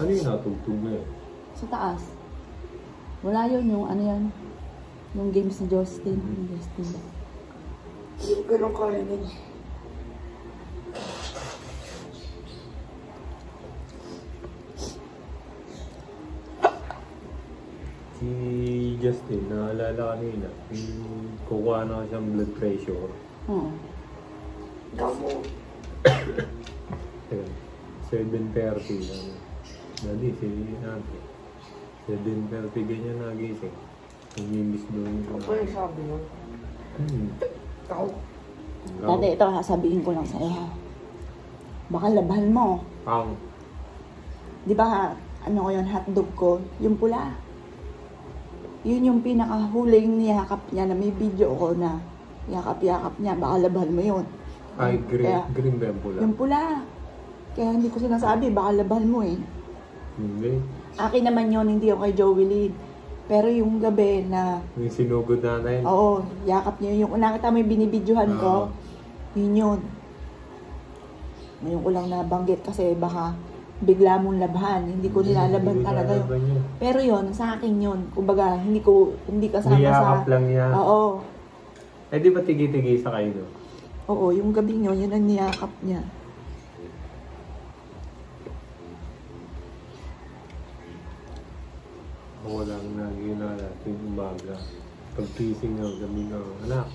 Ano yung natugtog na yun? Sa taas. Wala yun, yung ano yan. Yung games ni Justin. Ganun karinig. Si Justin, naalala kanina, kukuha na siyang blood pressure. Oo. Gamo. 7:30. Dali, si Ate. 7:30 ganyan nagising. Umimis doon. Ano yung sabi mo? Ako. Dati ito, sasabihin ko lang sa'yo ha. Baka labahan mo. Ang. Di ba, ano ko yun, hotdog ko, yung pula. Yun yung pinakahuling niyakap niya na may video ko na yakap-yakap niya. Baka labahan mo yun. Ay, green, Kaya, green ba yung pula? yung pula. Kaya hindi ko sinasabi, baka labahan mo eh. Hindi. Akin naman yun, hindi yung kay Joey Lynn. Pero yung gabi na, Yung sinugod natin. oo, yakap niya yung, nakita mo yung binibidyohan ko, yun yun. Ngayon ko lang nabanggit kasi baka bigla mong labhan. Hindi ko nilalaban talaga yun. Pero yun, sa akin yun. Kumbaga, hindi kasama niyakap sa... lang niya. Oo. Eh di ba tigi-tigi sa kayo no? Oo, yung gabi nyo, yun ang niyakap niya. Ako lang naginala yung umaga. Pag-tising ng gabi ng anak.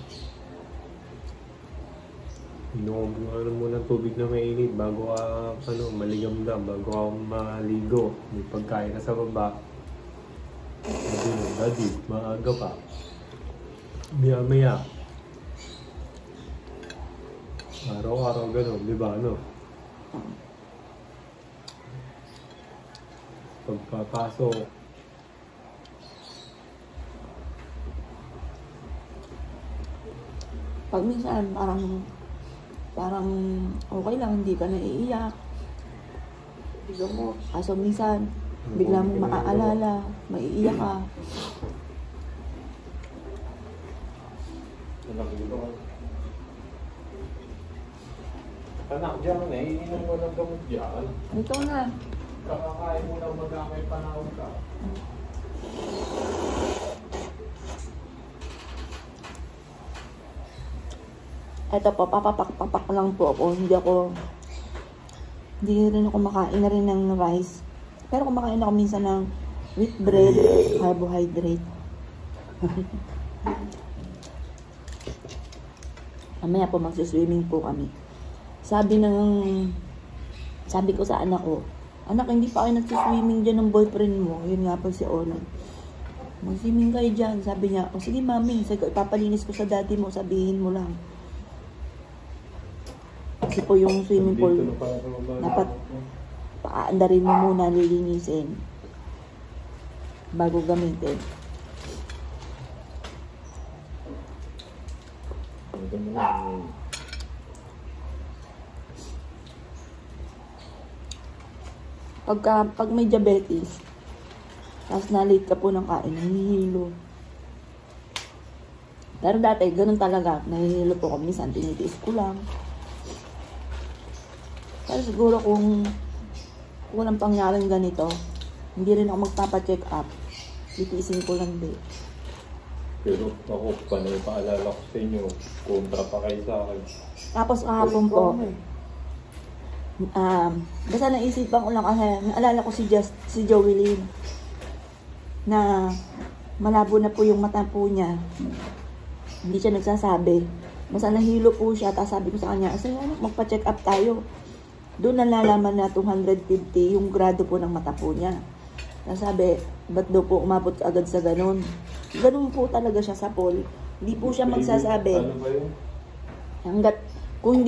Inom mo ng tubig na mainit bago ka maligamdam, bago ka maligo. May pagkain ka sa baba. Sabi mo, Daddy, maaga pa. Maya-maya. Araw-araw gano'n, di ba ano? Pagpapasok. Pag minsan, parang okay lang, hindi ka naiiyak. Bigyan mo. Kaso minsan, bigla mong maaalala, maiiyak ka. Anak dyan, iinom mo ng gamot dyan. Ito na. Kakakain mo ng magamay panahon ka. Ito po, papapak lang po ako. Hindi rin ako makain na rin ng rice. Pero kumakain ako minsan ng wheat bread, carbohydrate. Mamaya po magsuswimming po kami. Sabi ko sa anak ko, anak, hindi pa kayo nagsuswimming dyan ng boyfriend mo. Yun nga po si Onan. Mag-swimming kayo dyan. Sabi niya, o sige mami, ipapalinis ko sa daddy mo, sabihin mo lang. Kasi po yung swimming pool, dapat paandarin mo muna, lilinisin bago gamitin. Pag may diabetes, tapos na-late ka po ng kain, nahihilo. Pero dati, ganun talaga, nahihilo po kami, minsan tinitiis ko lang. Pero siguro kung walang pangyaring ganito, hindi rin ako magpapa-check up. Titiisin ko lang din. Pero ako, panay paalala ko sa inyo, kontra pa kayo sa akin. Tapos kahapon po, basta naisipan ko lang kasi naalala ko si Joey Lynn na malabo na po yung mata po niya. Hindi siya nagsasabi. Basta nahilo po siya, tapos sabi ko sa kanya, "Asa yan, magpa-check up tayo." Doon nalalaman na 250 yung grado po ng mata po niya. Tapos sabi, ba't daw po umabot agad sa ganun? Ganun po talaga siya sa pool. Hindi po siya magsasabi. Ano ba yun? Hanggat, kung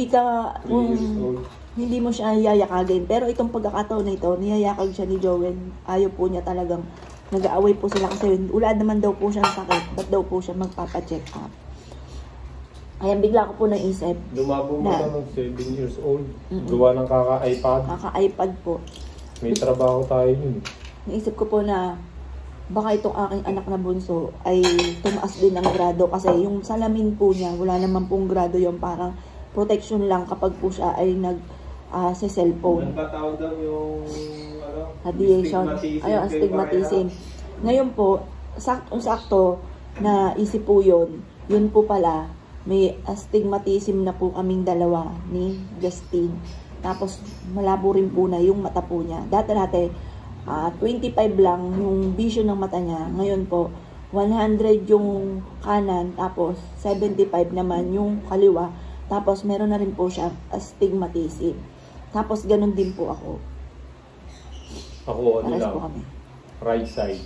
hindi mo siya yayakagin. Pero itong pagkakataon na ito, niyayakag siya ni Joel. Ayaw po niya talagang nag-aaway po sila kasi wala naman daw po siya sakit. Ba't daw po siya magpapa-check up? Kaya bigla ko po naisip. Lumabo mo na ng 7 years old. Gawa ng kaka-iPad. Kaka-iPad po. May trabaho tayo yun. Naisip ko po na baka itong aking anak na bunso ay tumaas din ng grado kasi yung salamin po niya, wala naman pong grado, yung parang protection lang kapag po siya ay sa cellphone. Ang tataw daw yung radiation. Astigmatism Ayun, kayo astigmatism. Ngayon po, sakto na isip po yun. Yun po pala, may astigmatism na po kaming dalawa ni Justine. Tapos, malabo rin po na yung mata po niya. Dati, 25 lang yung vision ng mata niya. Ngayon po, 100 yung kanan, tapos 75 naman yung kaliwa. Tapos, meron na rin po siya astigmatism. Tapos, ganun din po ako. Ako, ano Pares lang, po kami. right side,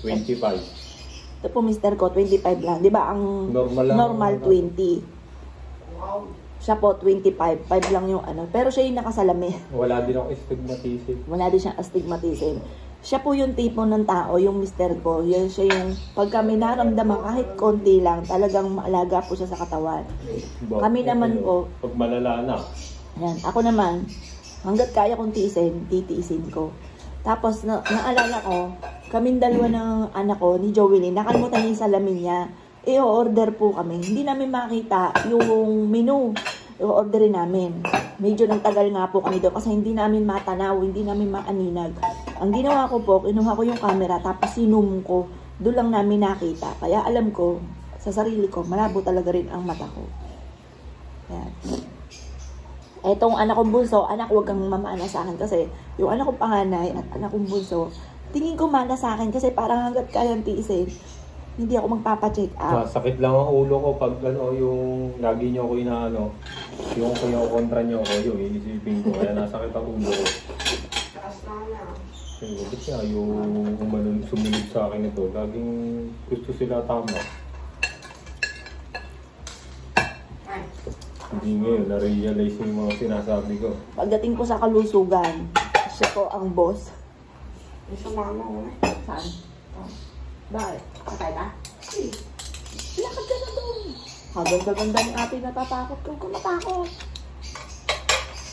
25. Ito po, mister ko, 25 lang. Di ba, ang Normal lang. normal 20. Wow. Siya po, 25. 5 lang yung ano. Pero siya yung nakasalami. Wala din ako astigmatism. Wala din siyang astigmatism. Siya po yung tipo ng tao, yung mister ko. Yun siya yung, pagka may naramdaman kahit konti lang, talagang maalaga po siya sa katawan. Kami naman po, Pag malala na, yan, ako naman, hanggat kaya kong titiisin ko. Tapos, naalala ko, kaming dalawa ng anak ko, ni Joelyn, nakalimutan niya yung salamin niya. I-order po kami. Hindi namin makita yung menu. I-orderin namin. Medyo nagtagal nga po kami doon kasi hindi namin matanaw, hindi namin maaninag. Ang ginawa ko po, kinuha ko yung camera, tapos sinum ko. Doon lang namin nakita. Kaya alam ko, sa sarili ko, malabo talaga rin ang mata ko. Ayan. Etong anak kong bunso, anak, huwag kang mamana sa akin kasi yung anak kong panganay at anak kong bunso, tingin ko mana sa akin kasi parang hanggat kayang tiisin, hindi ako magpapacheck up. sakit lang ang ulo ko pag ano, yung lagi nyo ako inaano, yung kontra nyo ako, yung iisipin ko, kaya nasakit ang ulo ko. Taas na na. Yung bakit siya, yung umanon sumunod sa akin ito, laging gusto sila tama. Ay. Hindi ngayon, na-realize yung mga sinasabi ko. Pagdating ko sa kalusugan, siya po ang boss. May sumama ko na. Saan? Oh. Bakit? Patay ba? Lakad ka na doon. Ganda ni ate, natatakot kung kumatakot.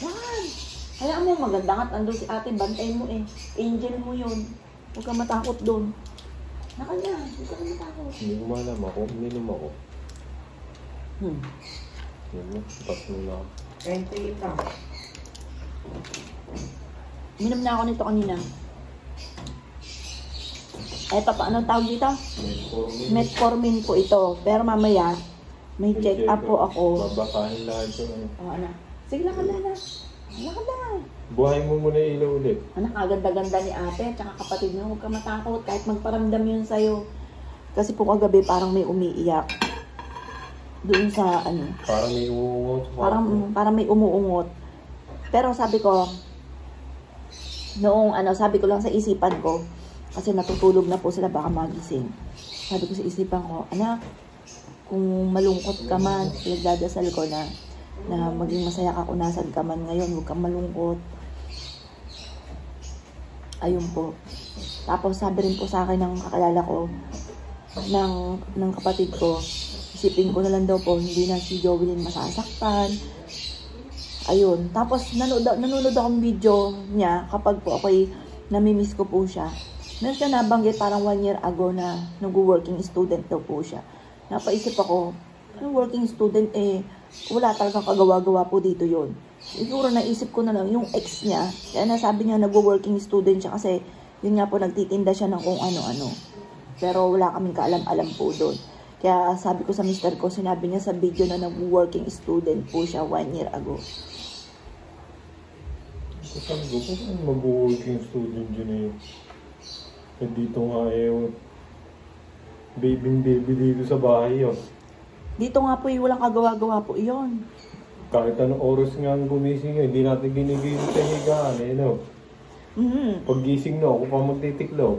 Yan. Hayaan mo, maganda nga. Andun si ate, bantayin mo eh. Angel mo yun. Huwag ka matakot doon. Lakad na, huwag ka matakot. Hindi ko malam ako, uminom ako. Yun mo, tapos na ako. 28 lang. Minom na ako nito kanina. Eto pa, anong tawag dito? Metformin po ito. Pero mamaya, may check up po ako. Babasahin lahat yung ano. O, ano? Sige, lakad na na. Lakad na. Buhay mo muna yung ilaw ulit. Anak, aganda-ganda ni ate at saka kapatid niya. Huwag ka matakot kahit magparamdam yun sa'yo. Kasi po kagabi parang may umiiyak. Doon sa ano. Parang may uungot. Parang may umuungot. Pero sabi ko, noong ano, sabi ko lang sa isipan ko, kasi natutulog na po sila baka magising. Sabi ko sa isipan ko, anak, kung malungkot ka man, nagdadasal ko na maging masaya ka kung nasan ka man ngayon, huwag kang malungkot. Ayun po. Tapos sabi rin po sa akin ng kakalala ko, ng kapatid ko, isipin ko na lang daw po, hindi na si Joelyn masasaktan. Ayun. Tapos nanonood akong video niya kapag po ako'y namimiss ko po siya. Meron siya nabanggit parang 1 year ago na nag-working student daw po siya. Napaisip ako, working student wala talagang kagawa-gawa po dito yun. Siguro naisip ko na lang yung ex niya, kaya nasabi niya nag-working student siya kasi yun nga po nagtitinda siya ng kung ano-ano. Pero wala kaming kaalam-alam po doon. Kaya sabi ko sa mister ko, sinabi niya sa video na nag-working student po siya 1 year ago. Sabi ko, kung mag-working student dyan dito nga baby dito sa bahay yun. Dito nga po walang kagawa-gawa po iyon. Kahit anong oras nga ang gumising hindi natin ginigising sa higaan no? Pag gising ako pa magtitiklaw.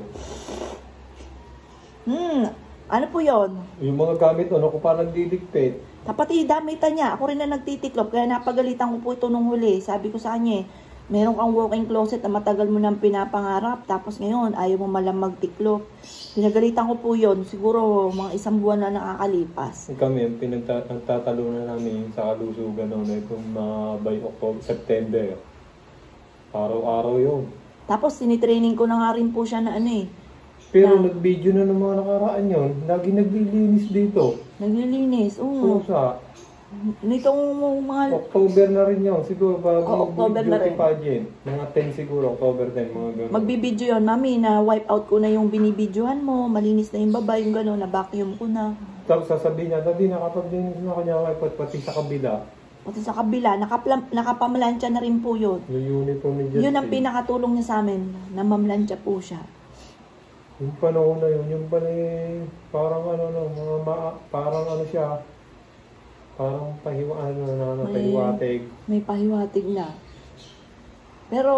Ano po yon? Yung mga gamit ako pa nagdidikpit. Kapatid, damitan niya. Ako rin na nagtitiklop. Kaya napagalitan ko po ito nung huli. Sabi ko sa kanya, meron kang walk-in closet na matagal mo nang pinapangarap. Tapos ngayon, ayaw mo malang magtiklop. Pinagalitan ko po yon. Siguro mga 1 buwan na nakakalipas. Kami, nagtatalunan namin sa kalusugan itong by October, September. Araw-araw yun. Tapos sinitraining ko na nga rin po siya na Pero nag-video na ng mga nakaraan yun. Lagi naglilinis dito. Naglilinis, oo. Pusa. Nitong mga... October na rin yun. Siguro bago October na beauty rin. pageant. Mga 10 siguro. October 10. Mga ganun. Magbibideo yun, mami, na wipe out ko na yung binibidyohan mo, malinis na yung baba, yung gano'n, na vacuum ko na. Tapos sasabihin niya, Daddy, nakapag-linis na kanya wipe out pati sa kabila. Pati sa kabila, nakapamlansya na rin po yun. Yung uniform ni Justin. Yun ang pinakatulong niya sa amin, na mamlansya po siya. Yung panahon na yun, yung pala parang ano, no, parang ano siya, parang pahiwatig. May pahiwatig na. Pero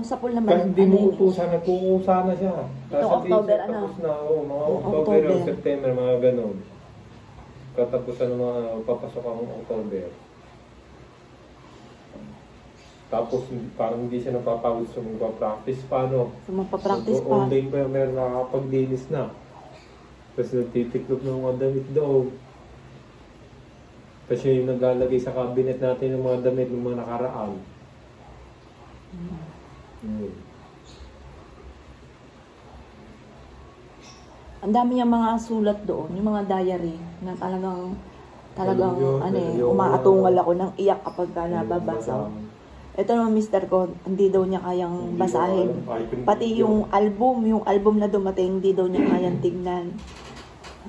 sa pool naman, Kasi hindi mo yun, utusan, nagkukusa na siya. Ito, October, ano? Tapos na, mga October October. o September, mga ganun. Katapusan ng mga papasok ang October. Tapos parang hindi siya napapagod sa magpa-practice pa, no? So magpa-practice pa. All day pa meron nakakapaglinis na. Tapos nagtitiklop ng mga damit daw. Tapos yung naglalagay sa cabinet natin ng mga damit ng mga nakaraan. Ang dami niyang mga sulat doon, yung mga diary, na talagang umaatungal ako ng iyak kapag nababasa. Ito naman mister ko, hindi daw niya kayang basahin. Pati yung album na dumating, hindi daw niya kayang tignan.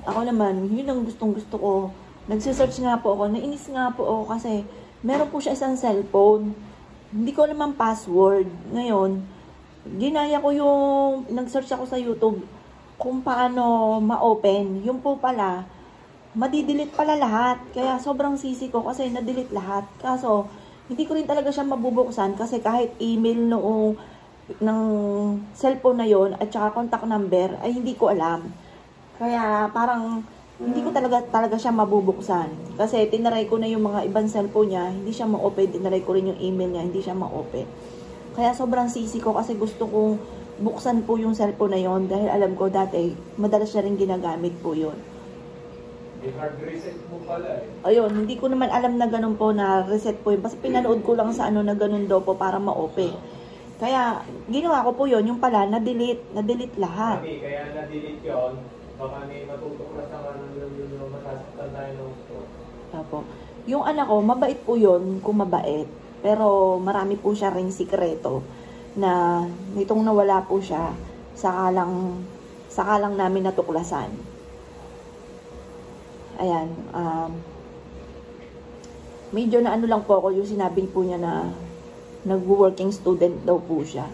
Ako naman, yun ang gustong gusto ko. Nagsisearch nga po ako, nainis nga po ako kasi meron po siya isang cellphone. Hindi ko naman password. Ngayon, ginaya ko yung, nag-search ako sa YouTube kung paano ma-open. Yung po pala, madidelete pala lahat. Kaya sobrang sisi ko kasi na-delete lahat. Kaso, hindi ko rin talaga siya mabubuksan kasi kahit email noong ng cellphone na yon at saka contact number ay hindi ko alam. Kaya parang hindi ko talaga siya mabubuksan. Kasi tinaray ko na yung mga ibang cellphone niya, hindi siya ma-open. Tinaray ko rin yung email niya, hindi siya ma-open. Kaya sobrang sisi ko kasi gusto kong buksan po yung cellphone na yon dahil alam ko dati madalas siya rin ginagamit po yun. I-hard reset mo pala eh. Ayun, hindi ko naman alam na ganun po na reset po yun. Basta pinanood ko lang sa ano na ganun daw po para ma-open. Kaya, ginawa ko po yun. Yung pala, na-delete lahat. Mami, kaya na-delete yun. Baka may matutuklas na yung masasaktan tayo ng gusto. Opo. Yung anak ko, mabait po yun kung mabait. Pero marami po siya ring sikreto na nitong nawala po siya, saka lang namin natuklasan. Ayan, medyo na ano lang po ako yung sinabi po niya na nag-working student daw po siya.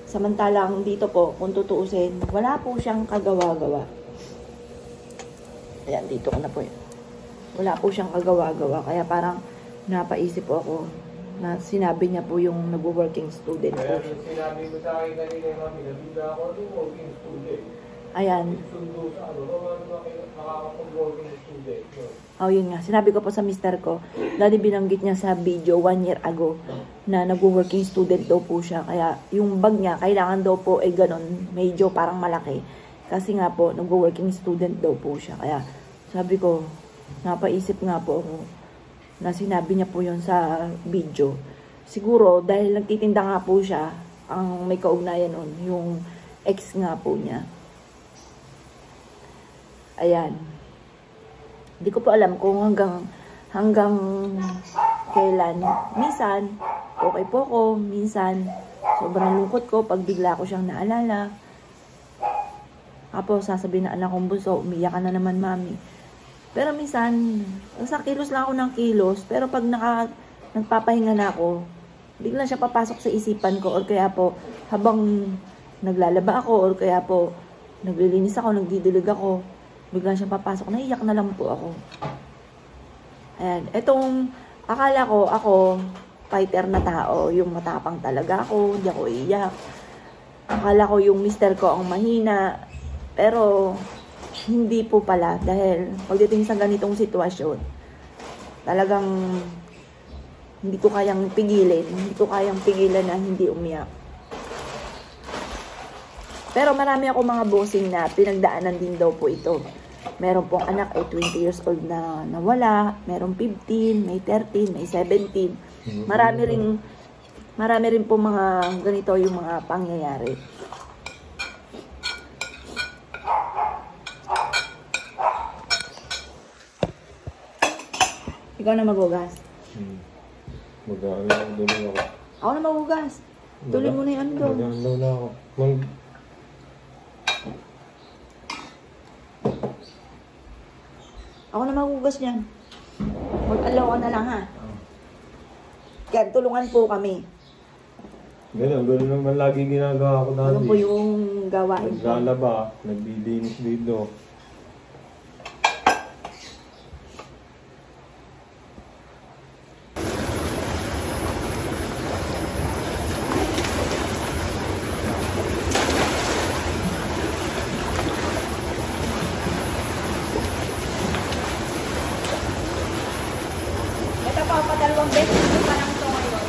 Samantalang dito po, kung tutuusin, wala po siyang kagawa-gawa. Ayan, dito ko na po yun. Wala po siyang kagawa-gawa. Kaya parang napaisip po ako na sinabi niya po yung nag-working student po Kaya siya. sinabi mo sa akin kanina, Mami, nabida ako ng working student. Ayan. Sundo sa ano, makakapag-working student. Oh, yun nga. Sinabi ko po sa mister ko, dati binanggit niya sa video 1 year ago na nag-working student daw po siya. Kaya yung bag niya, kailangan daw po ay ganun, medyo parang malaki. Kasi nga po, nag-working student daw po siya. Kaya sabi ko, napaisip nga po ako na sinabi niya po yun sa video. Siguro, dahil nagtitinda nga po siya, ang may kaugnayan nun, yung ex nga po niya. Ayan. Hindi ko pa alam kung hanggang kailan. Minsan, okay po ko. Minsan, sobrang lungkot ko pag bigla ko siyang naalala. Tapos, sasabihin na anak kong bunso, umiyak ka na naman, mami. Pero minsan, sa kilos lang ako ng kilos. Pero pag nagpapahinga na ako, bigla siya papasok sa isipan ko. Or kaya po, habang naglalaba ako, or kaya po, naglilinis ako, nagdidilig ako, bigla siya papasok, naiyak na lang po ako. Ayan. Itong, akala ko, ako, fighter na tao. Yung matapang talaga ako, hindi ako iiyak. Akala ko yung mister ko ang mahina. Pero, hindi po pala. Dahil, pagdating sa ganitong sitwasyon, talagang, hindi ko kayang pigilin. Hindi ko kayang pigilan na hindi umiyak. Pero marami ako mga bossing na pinagdaanan din daw po ito. Meron pong anak ay 20 years old na nawala. Meron 15, may 13, may 17. Marami rin po mga ganito yung mga pangyayari. Ikaw na maghugas. Mag-ano doon ako. Ako na maghugas. Tuloy mo na yung ano doon. Mag-ano na ako. Ako na maghugas niyan. Mag-alaw ka na lang ha. Yan, tulungan po kami. Ganun naman lagi ginagawa ko dati. Ano po yung gawain ko? Naglalaba, naglilinis dito. Ito po, padalawang beses ko pa lang ito ngayon.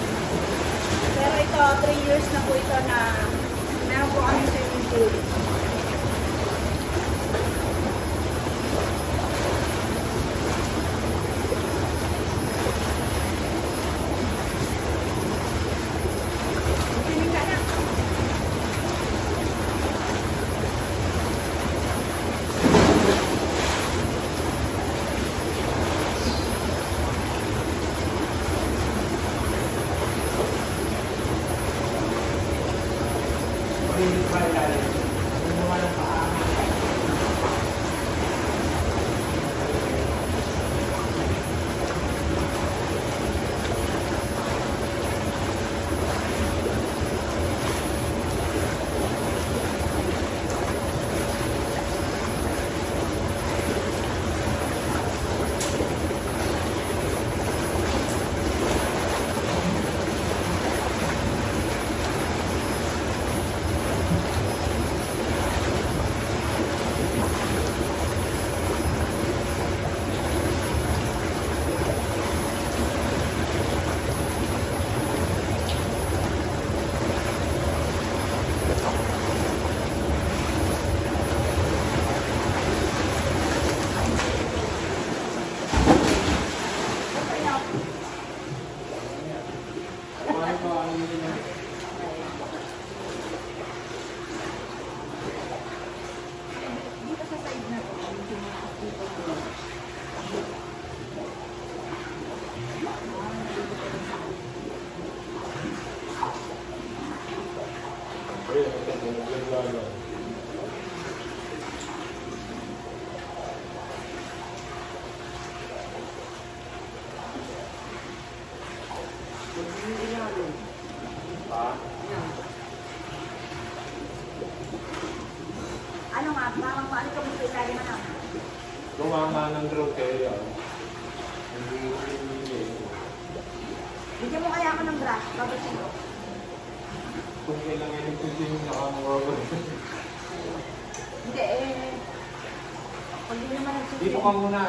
Pero ito, 3 years na po ito na meron po kami swimming pool. Swimming ka na. Dito sa side na to, medyo makakita ko. Ano nga, parang paano ka mo sa ilalim na? Gumama ng growth area. Bigyan mo kaya ako ng brush, babasin ko. Kung kailangan yung kusin yung nakamawawag. Hindi eh. Pag di naman nagsusunod. Dito ka muna,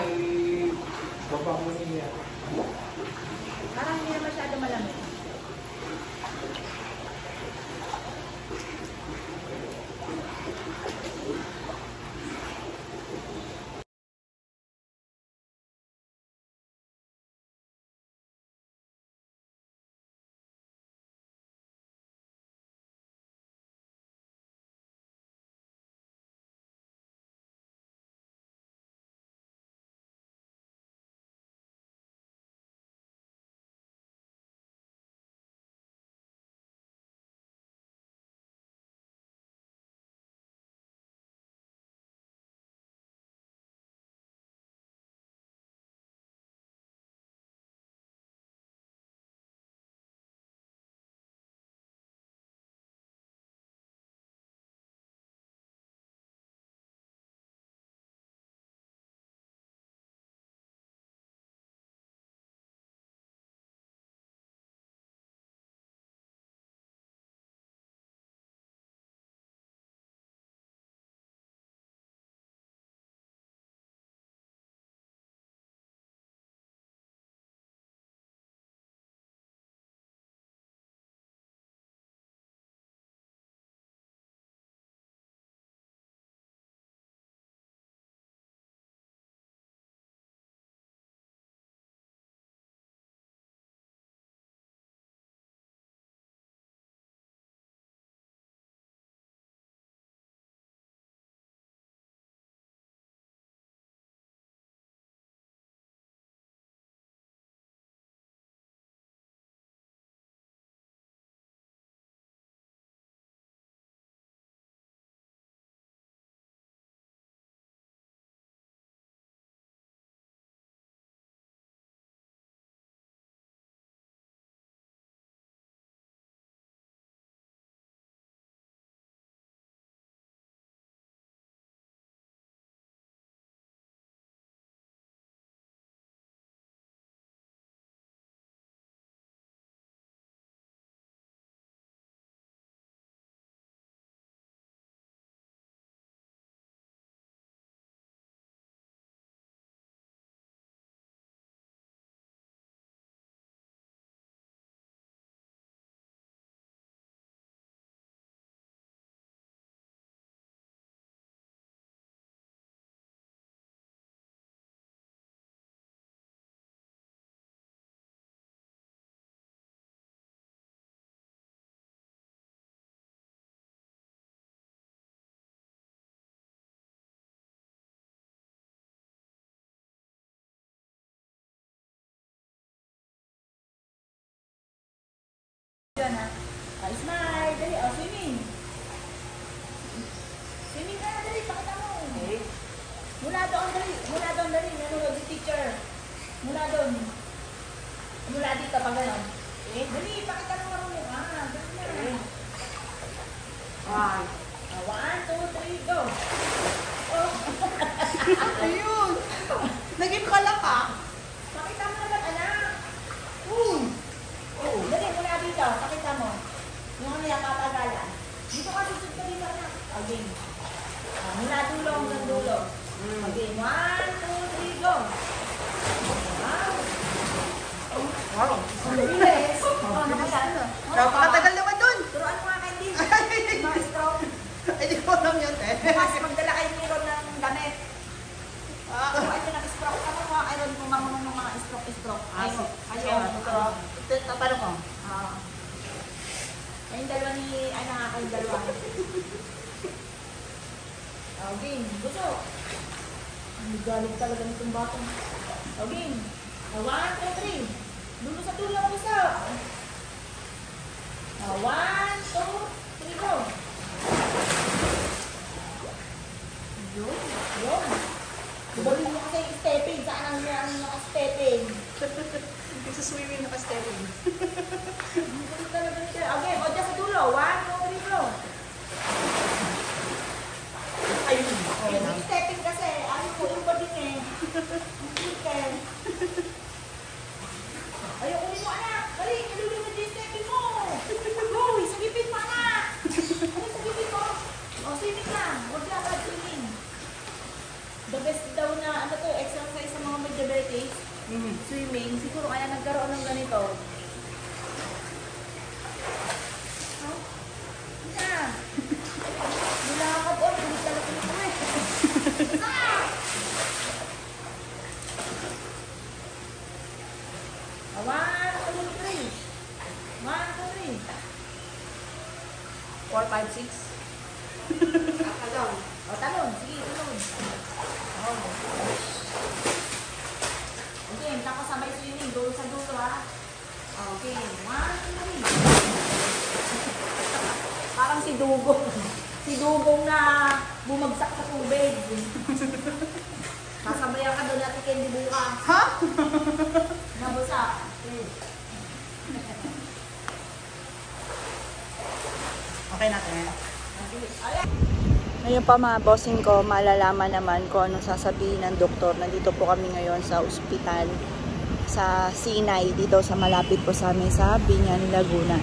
baba mo niya. Parang hindi na masyado malamig. Smile. Dali. Oh, swimming. Swimming ka na, dali. Pakita mo. Okay. Mula doon, dali. Mula doon, dali. Nanonood yung teacher. Mula doon. Mula dito, pag gano'n. Okay. Dali, pakita mo marunong. Dali na. Okay. 1, 2, 3, go. Oh. Ayun! Naging kala ka. Pakita mo naman, anak. Dali, mula dito. Pakita mo. Yung ano yung papagalan. Dito ka susod ka dito, anak. Okay. Mula dulo hanggang dulo. Okay, 1, 2, 3, go. Wow. Wow. Ang bilis. Ano kaya? Napakatagal naman dun. Turuan mo nga kay Din. Mga stroke. Ay, di ko alam yun eh. Bukas magdala kayo ni Ron ng damit. Turuan nyo ng stroke. Ano mo kay Ron kung marunong ng mga stroke? Kayo. Paano ko? Kayong dalawa ni, ay kayong dalawa. Okay, gusto. Ang galing talaga nitong batang. Okay. 1, 2, 3. Dulo sa dulo ang gusto. 1, 2, 3, go. Yun. Dubali mo kasi yung stepping. Saan ang naka-stepping? Hindi sa swimming naka-stepping. Okay, o dyan sa dulo. 1, 2, 3, go. Ayun. Yung stepping kasi, ayun po, yung din eh. Ang cute eh. Ayun, ulit mo anak. Dali, nalulunod yung stepping mo. Uy, sagipin mo anak. Ano sagipin mo? O, swimming lang. Huwag lang ka swimming. The best daw na, ano to, exercise sa mga may diabetes. Swimming. Siguro kaya nagkaroon ng ganito. Nilakad o, ulit talaga nito eh. One, two, three. 1, 2, 3. 4, 5, 6. Akalong. O, talon. Sige, talon. Okay, tapos sabay swimming. Dulo sa dulo ha. Okay, 1, 2, 3. Parang si Dugong. Si Dugong na bumagsak sa tubig. Kasabayan ka doon natin Candy bukas. Ha? Nabusak. Okay natin. Ayan. Ngayon pa mga bossing ko, malalaman naman kung anong sasabihin ng doktor. Nandito po kami ngayon sa ospital sa Sinay, dito sa malapit po sa amin sa Binyan, Laguna.